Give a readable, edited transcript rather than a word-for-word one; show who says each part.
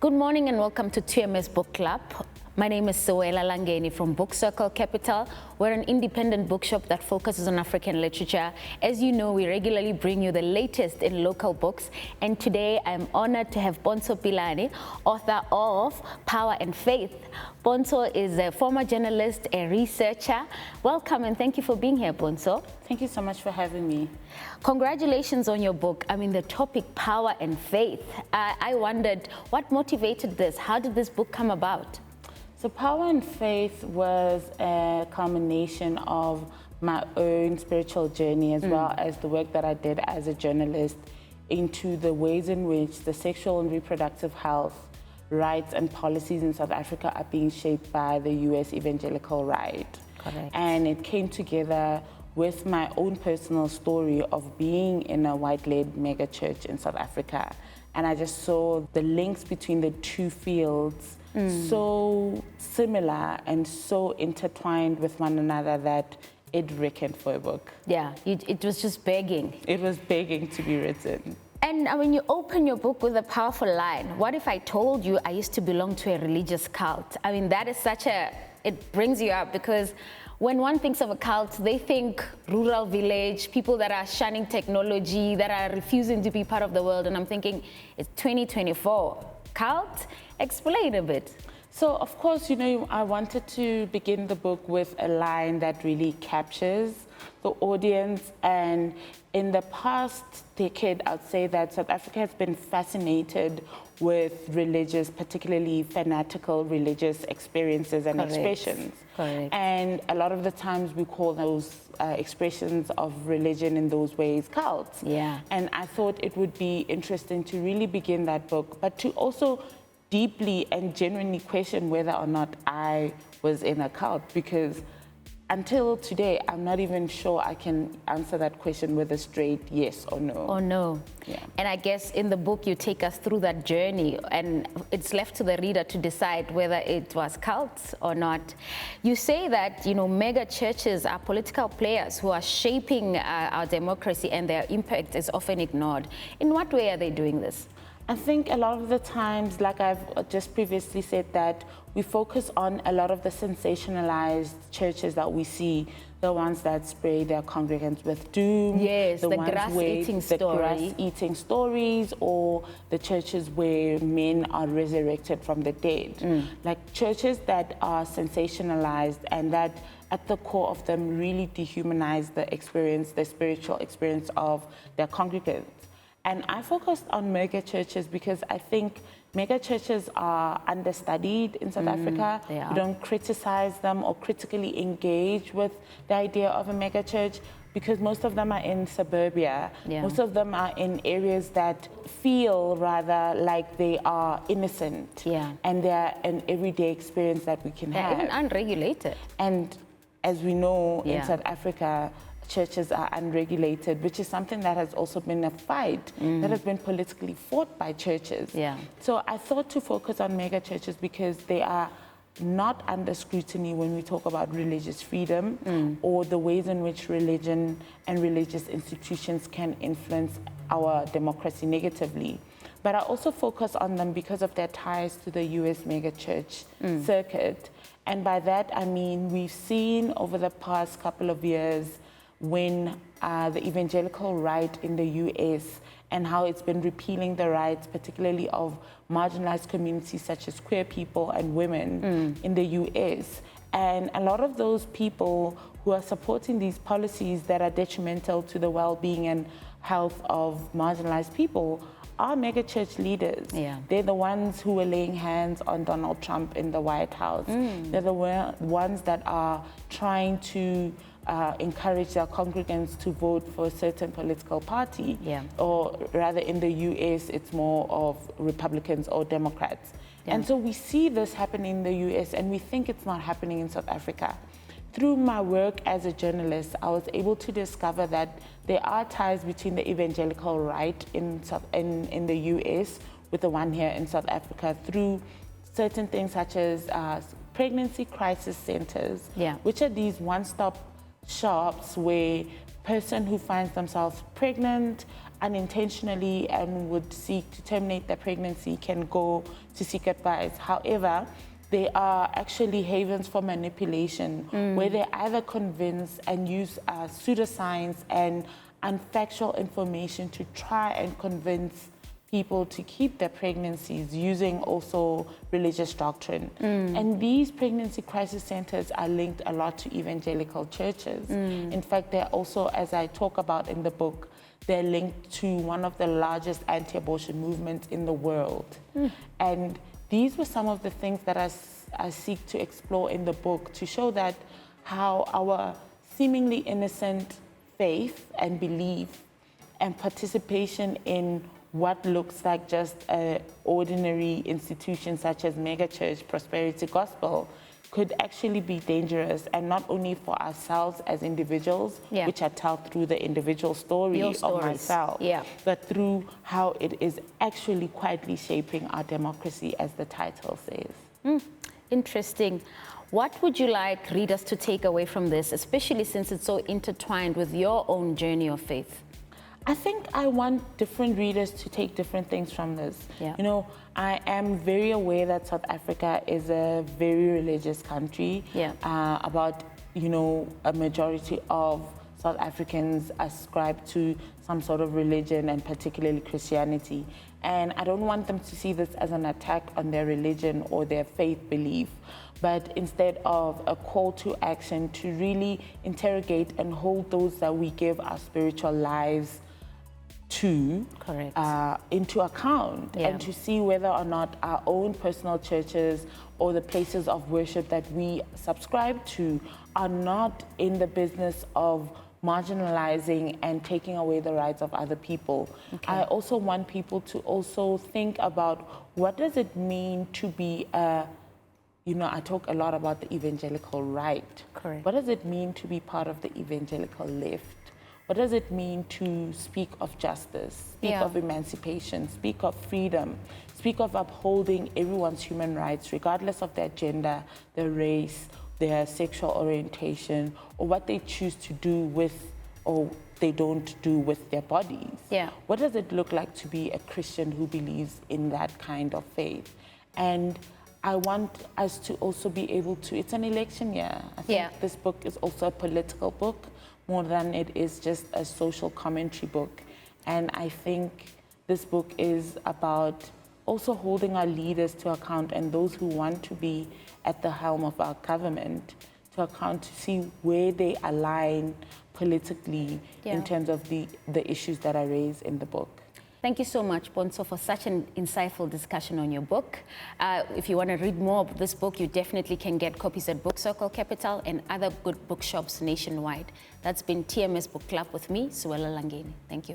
Speaker 1: Good morning and welcome to TMS Book Club. My name is Sewela Langeni from Book Circle Capital. We're an independent bookshop that focuses on African literature. As you know, we regularly bring you the latest in local books. And today I'm honored to have Pontsho Pilane, author of Power and Faith. Pontsho is a former journalist, a researcher. Welcome and thank you for being here, Pontsho.
Speaker 2: Thank you so much for having me.
Speaker 1: Congratulations on your book. I mean, the topic, Power and Faith. I wondered, what motivated this? How did this book come about?
Speaker 2: So Power and Faith was a culmination of my own spiritual journey as well as the work that I did as a journalist into the ways in which the sexual and reproductive health rights and policies in South Africa are being shaped by the US evangelical right.
Speaker 1: Correct.
Speaker 2: And it came together with my own personal story of being in a white-led mega church in South Africa. And I just saw the links between the two fields so similar and so intertwined with one another that it reckoned for a book.
Speaker 1: Yeah, it was just begging.
Speaker 2: It was begging to be written.
Speaker 1: And I mean, you open your book with a powerful line. What if I told you I used to belong to a religious cult? I mean, that is it brings you up because when one thinks of a cult, they think rural village, people that are shunning technology, that are refusing to be part of the world. And I'm thinking, it's 2024. Cult? Explain a bit.
Speaker 2: So, of course, you know, I wanted to begin the book with a line that really captures the audience. And in the past decade, I'd say that South Africa has been fascinated with religious, particularly fanatical religious experiences and expressions.
Speaker 1: Correct.
Speaker 2: And a lot of the times we call those expressions of religion in those ways cults.
Speaker 1: Yeah.
Speaker 2: And I thought it would be interesting to really begin that book, but to also deeply and genuinely question whether or not I was in a cult, because until today, I'm not even sure I can answer that question with a straight yes or no.
Speaker 1: Or no.
Speaker 2: Yeah.
Speaker 1: And I guess in the book, you take us through that journey and it's left to the reader to decide whether it was cults or not. You say that, you know, mega churches are political players who are shaping our democracy and their impact is often ignored. In what way are they doing this?
Speaker 2: I think a lot of the times, like I've just previously said, that we focus on a lot of the sensationalized churches that we see, the ones that spray their congregants with doom.
Speaker 1: Yes, the grass-eating story.
Speaker 2: The grass-eating stories, or the churches where men are resurrected from the dead. Like churches that are sensationalized and that at the core of them really dehumanize the experience, the spiritual experience of their congregants. And I focused on mega churches because I think mega churches are understudied in South Africa. We don't criticize them or critically engage with the idea of a mega church because most of them are in suburbia.
Speaker 1: Yeah.
Speaker 2: Most of them are in areas that feel rather like they are innocent.
Speaker 1: Yeah.
Speaker 2: And they're an everyday experience that we can have.
Speaker 1: Even unregulated.
Speaker 2: And as we know,
Speaker 1: Yeah.
Speaker 2: in South Africa, churches are unregulated, which is something that has also been a fight that has been politically fought by churches.
Speaker 1: Yeah.
Speaker 2: So I thought to focus on mega churches because they are not under scrutiny when we talk about religious freedom or the ways in which religion and religious institutions can influence our democracy negatively. But I also focus on them because of their ties to the US mega church circuit. And by that, I mean, we've seen over the past couple of years when the evangelical right in the US and how it's been repealing the rights, particularly of marginalized communities such as queer people and women in the US. And a lot of those people who are supporting these policies that are detrimental to the well-being and health of marginalized people are megachurch leaders.
Speaker 1: Yeah.
Speaker 2: They're the ones who were laying hands on Donald Trump in the White House. They're the ones that are trying to encourage their congregants to vote for a certain political party.
Speaker 1: Yeah.
Speaker 2: Or rather in the US, it's more of Republicans or Democrats.
Speaker 1: Yeah.
Speaker 2: And so we see this happening in the US and we think it's not happening in South Africa. Through my work as a journalist, I was able to discover that there are ties between the evangelical right in the US with the one here in South Africa through certain things such as pregnancy crisis centers, which are these one-stop shops where person who finds themselves pregnant unintentionally and would seek to terminate their pregnancy can go to seek advice. However, they are actually havens for manipulation, where they either convince and use pseudoscience and unfactual information to try and convince people to keep their pregnancies, using also religious doctrine. And these pregnancy crisis centers are linked a lot to evangelical churches. In fact, they're also, as I talk about in the book, they're linked to one of the largest anti-abortion movements in the world. And these were some of the things that I seek to explore in the book, to show that how our seemingly innocent faith and belief and participation in what looks like just an ordinary institution such as megachurch, prosperity gospel, could actually be dangerous, and not only for ourselves as individuals, which I tell through the individual story of myself, but through how it is actually quietly shaping our democracy, as the title says.
Speaker 1: Interesting. What would you like readers to take away from this, especially since it's so intertwined with your own journey of faith?
Speaker 2: I think I want different readers to take different things from this. You know, I am very aware that South Africa is a very religious country. About, you know, a majority of South Africans ascribe to some sort of religion, and particularly Christianity. And I don't want them to see this as an attack on their religion or their faith belief, but instead of a call to action to really interrogate and hold those that we give our spiritual lives to into account, and to see whether or not our own personal churches or the places of worship that we subscribe to are not in the business of marginalizing and taking away the rights of other people. I also want people to also think about, what does it mean to be a, you know, I talk a lot about the evangelical right. What does it mean to be part of the evangelical left? What does it mean to speak of justice, speak of emancipation, speak of freedom, speak of upholding everyone's human rights, regardless of their gender, their race, their sexual orientation, or what they choose to do with, or they don't do with their bodies? What does it look like to be a Christian who believes in that kind of faith? And I want us to also be able to, it's an election year. I think this book is also a political book, more than it is just a social commentary book. And I think this book is about also holding our leaders to account, and those who want to be at the helm of our government to account, to see where they align politically in terms of the issues that are raised in the book.
Speaker 1: Thank you so much, Pontsho, for such an insightful discussion on your book. If you want to read more of this book, you definitely can get copies at Book Circle Capital and other good bookshops nationwide. That's been TMS Book Club with me, Sewela Langeni. Thank you.